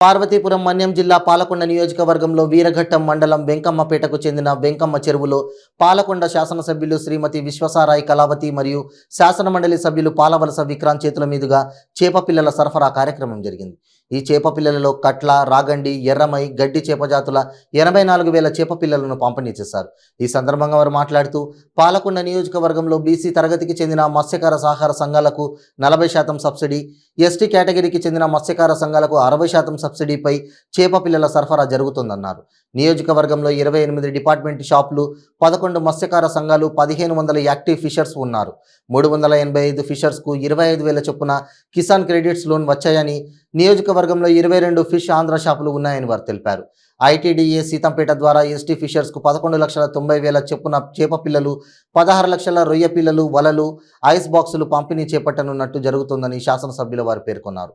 పార్వతీపురం మన్యం జిల్లా పాలకొండ నియోజకవర్గంలో వీరఘట్టం మండలం వెంకమ్మపేటకు చెందిన వెంకమ్మ చెరువులో పాలకొండ శాసనసభ్యులు శ్రీమతి విశ్వసారాయి కళావతి మరియు శాసనమండలి సభ్యులు పాలవలస విక్రాంత్ చేతుల మీదుగా చేప పిల్లల సరఫరా కార్యక్రమం జరిగింది. ఈ చేప పిల్లలలో కట్ల, రాగండి, ఎర్రమై, గడ్డి చేప జాతుల 84,000 చేప పిల్లలను పంపిణీ చేశారు. ఈ సందర్భంగా వారు మాట్లాడుతూ పాలకొండ నియోజకవర్గంలో బీసీ తరగతికి చెందిన మత్స్యకార సహకార సంఘాలకు 40% సబ్సిడీ, ఎస్టీ కేటగిరీకి చెందిన మత్స్యకార సంఘాలకు 60% సబ్సిడీపై చేప పిల్లల సరఫరా జరుగుతుందన్నారు. నియోజకవర్గంలో 28 డిపార్ట్మెంట్ షాపులు, 11 మత్స్యకార సంఘాలు, 1500 యాక్టివ్ ఫిషర్స్ ఉన్నారు. 385 ఫిషర్స్కు 25,000 చొప్పున కిసాన్ క్రెడిట్స్ లోన్ వచ్చాయని, నియోజకవర్గంలో 22 ఫిష్ ఆంధ్ర షాపులు ఉన్నాయని వారు తెలిపారు. ఐటీడీఏ సీతంపేట ద్వారా ఎస్టీ ఫిషర్స్కు 11,90,000 చొప్పున చేప పిల్లలు, 16 లక్షల రొయ్య పిల్లలు, వలలు, ఐస్ బాక్సులు పంపిణీ చేపట్టనున్నట్టు జరుగుతుందని శాసనసభ్యులు వారు పేర్కొన్నారు.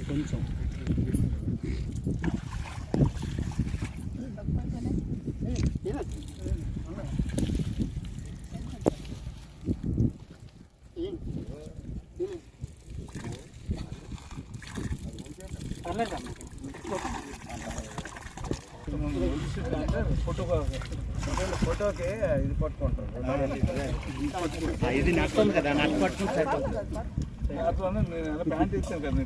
కొంచెం ఫోటోకి ఇది పట్టుకుంటారు. ఇది నడుతుంది కదా, నట్టు పట్టుకుని సరిపోతుంది. ప్యాంట్ ఇస్తాను కదా,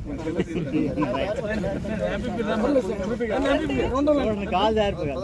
కాల్ జారిపోయారు.